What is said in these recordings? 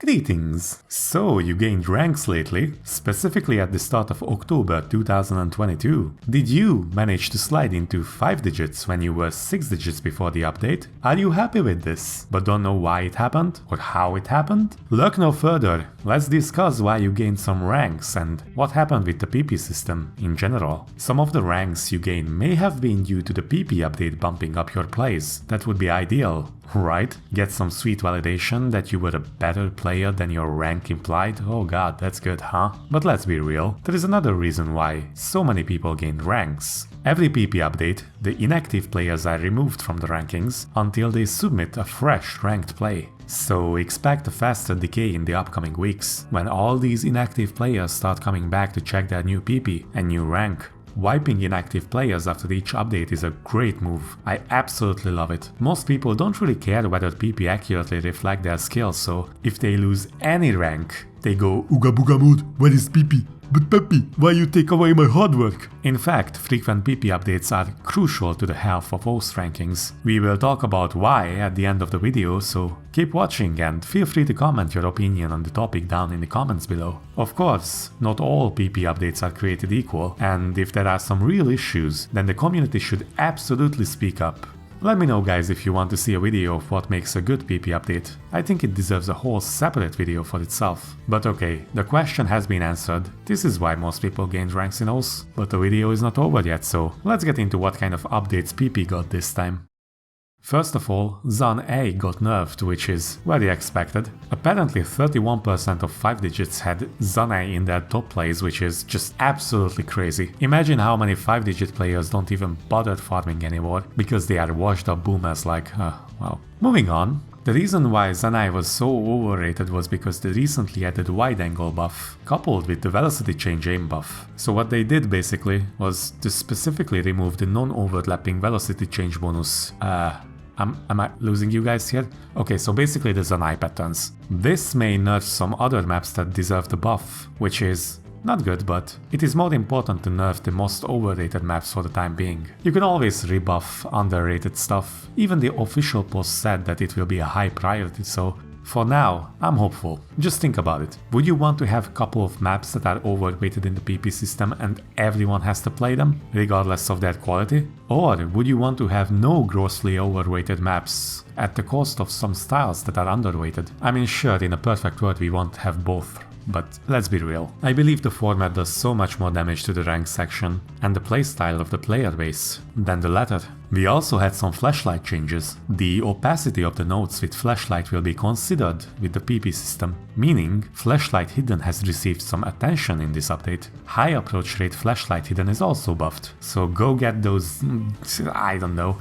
Greetings! So, you gained ranks lately, specifically at the start of October 2022. Did you manage to slide into 5 digits when you were 6 digits before the update? Are you happy with this, but don't know why it happened or how it happened? Look no further, let's discuss why you gained some ranks and what happened with the PP system in general. Some of the ranks you gained may have been due to the PP update bumping up your plays. That would be ideal, right? Get some sweet validation that you were a better player than your rank implied. Oh god, that's good, huh? But let's be real, there is another reason why so many people gained ranks. Every PP update, the inactive players are removed from the rankings until they submit a fresh ranked play. So expect a faster decay in the upcoming weeks, when all these inactive players start coming back to check their new PP and new rank. Wiping inactive players after each update is a great move. I absolutely love it. Most people don't really care whether PP accurately reflect their skills, so if they lose any rank, they go "Ooga booga mode, where is PP? But Peppy, why you take away my hard work?" In fact, frequent PP updates are crucial to the health of host rankings. We will talk about why at the end of the video, so keep watching and feel free to comment your opinion on the topic down in the comments below. Of course, not all PP updates are created equal, and if there are some real issues, then the community should absolutely speak up. Let me know guys if you want to see a video of what makes a good PP update. I think it deserves a whole separate video for itself. But okay, the question has been answered. This is why most people gained ranks in OS. But the video is not over yet, so let's get into what kind of updates PP got this time. First of all, Zan'ei got nerfed, which is very expected. Apparently 31% of 5 digits had Zan'ei in their top plays, which is just absolutely crazy. Imagine how many 5-digit players don't even bother farming anymore, because they are washed up boomers like, well. Moving on. The reason why Zan'ei was so overrated was because the recently added wide angle buff, coupled with the velocity change aim buff. So what they did basically was to specifically remove the non-overlapping velocity change bonus. Am I losing you guys here? Okay, so basically the Zan'ei patterns. This may nerf some other maps that deserve the buff, which is not good, but it is more important to nerf the most overrated maps for the time being. You can always rebuff underrated stuff. Even the official post said that it will be a high priority, so for now, I'm hopeful. Just think about it. Would you want to have a couple of maps that are overrated in the PP system and everyone has to play them, regardless of their quality? Or would you want to have no grossly overrated maps at the cost of some styles that are underrated? I mean, sure, in a perfect world we won't have both. But let's be real. I believe the format does so much more damage to the rank section and the playstyle of the player base than the latter. We also had some flashlight changes. The opacity of the nodes with flashlight will be considered with the PP system, meaning flashlight hidden has received some attention in this update. High approach rate flashlight hidden is also buffed, so go get those, I don't know,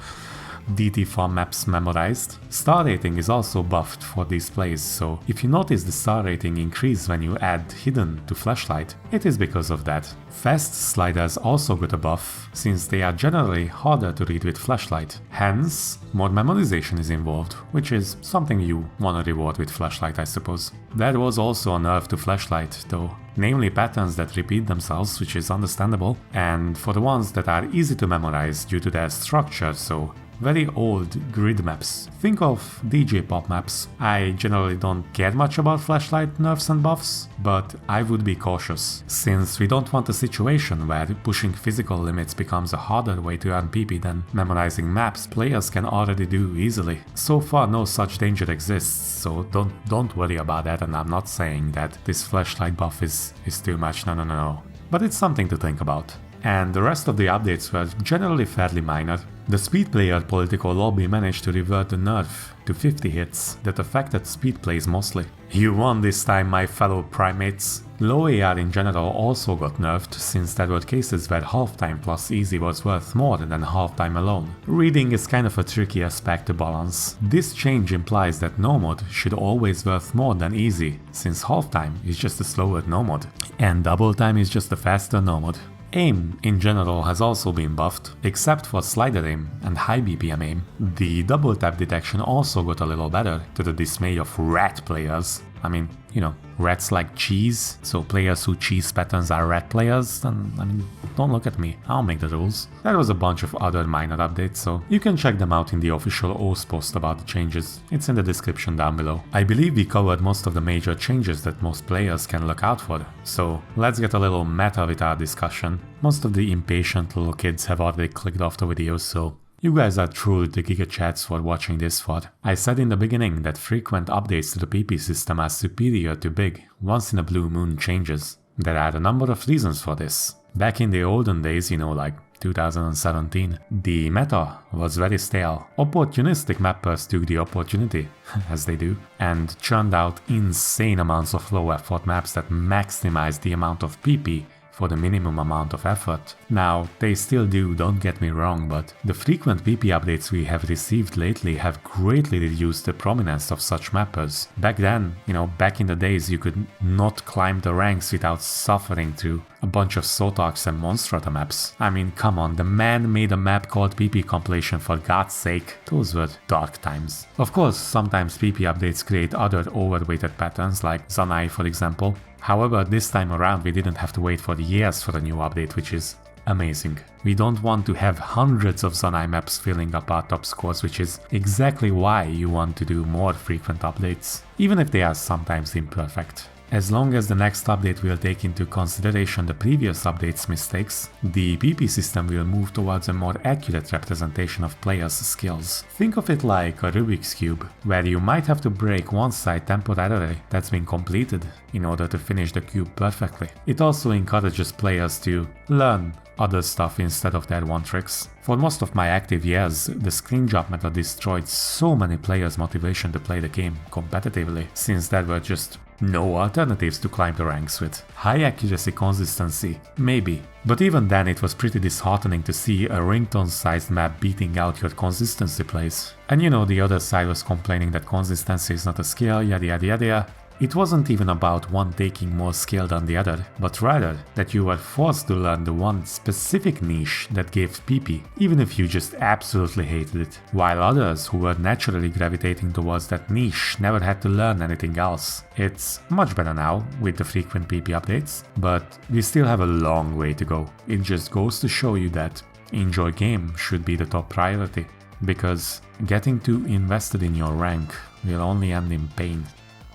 DT farm maps memorized. Star rating is also buffed for these plays, so if you notice the star rating increase when you add hidden to flashlight, it is because of that. Fast sliders also got a buff, since they are generally harder to read with flashlight. Hence, more memorization is involved, which is something you wanna reward with flashlight, I suppose. There was also a nerf to flashlight though, namely patterns that repeat themselves, which is understandable, and for the ones that are easy to memorize due to their structure, so very old grid maps. Think of DJ pop maps. I generally don't care much about flashlight nerfs and buffs, but I would be cautious, since we don't want a situation where pushing physical limits becomes a harder way to earn PP than memorizing maps players can already do easily. So far no such danger exists, so don't worry about that, and I'm not saying that this flashlight buff is too much, no. But it's something to think about. And the rest of the updates were generally fairly minor. The speed player political lobby managed to revert the nerf to 50 hits that affected speed plays mostly. You won this time, my fellow primates. Low AR in general also got nerfed, since there were cases where halftime plus easy was worth more than halftime alone. Reading is kind of a tricky aspect to balance. This change implies that no mod should always worth more than easy, since halftime is just a slower no mod, and double time is just a faster no mod. Aim in general has also been buffed, except for slider aim and high BPM aim. The double tap detection also got a little better, to the dismay of rat players. I mean, you know, reds like cheese, so players who cheese patterns are red players, then, I mean, don't look at me, I'll make the rules. There was a bunch of other minor updates, so you can check them out in the official OS post about the changes. It's in the description down below. I believe we covered most of the major changes that most players can look out for, so let's get a little meta with our discussion. Most of the impatient little kids have already clicked off the video, so you guys are truly the Giga Chats for watching this VOD. I said in the beginning that frequent updates to the PP system are superior to big, once in a blue moon changes. There are a number of reasons for this. Back in the olden days, you know, like 2017, the meta was very stale. Opportunistic mappers took the opportunity, as they do, and churned out insane amounts of low effort maps that maximized the amount of PP for the minimum amount of effort. Now, they still do, don't get me wrong, but the frequent PP updates we have received lately have greatly reduced the prominence of such mappers. Back then, you know, back in the days, you could not climb the ranks without suffering through a bunch of Sotarks and Monstrata maps. I mean, come on, the man made a map called PP Compilation, for God's sake. Those were dark times. Of course, sometimes PP updates create other overweighted patterns, like Zan'ei for example. However, this time around we didn't have to wait for years for a new update, which is amazing. We don't want to have hundreds of Zan'ei maps filling up our top scores, which is exactly why you want to do more frequent updates, even if they are sometimes imperfect. As long as the next update will take into consideration the previous update's mistakes, the PP system will move towards a more accurate representation of players' skills. Think of it like a Rubik's Cube, where you might have to break one side temporarily that's been completed in order to finish the cube perfectly. It also encourages players to learn other stuff instead of their one tricks. For most of my active years, the screen jump method destroyed so many players' motivation to play the game competitively, since there were just no alternatives to climb the ranks with. High accuracy consistency, maybe, but even then it was pretty disheartening to see a ringtone-sized map beating out your consistency plays. And you know, the other side was complaining that consistency is not a skill, yada yada yada. It wasn't even about one taking more skill than the other, but rather that you were forced to learn the one specific niche that gave PP, even if you just absolutely hated it, while others who were naturally gravitating towards that niche never had to learn anything else. It's much better now with the frequent PP updates, but we still have a long way to go. It just goes to show you that enjoy game should be the top priority, because getting too invested in your rank will only end in pain.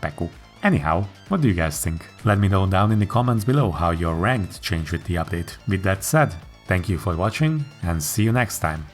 Peku. Anyhow, what do you guys think? Let me know down in the comments below how your rank changed with the update. With that said, thank you for watching and see you next time.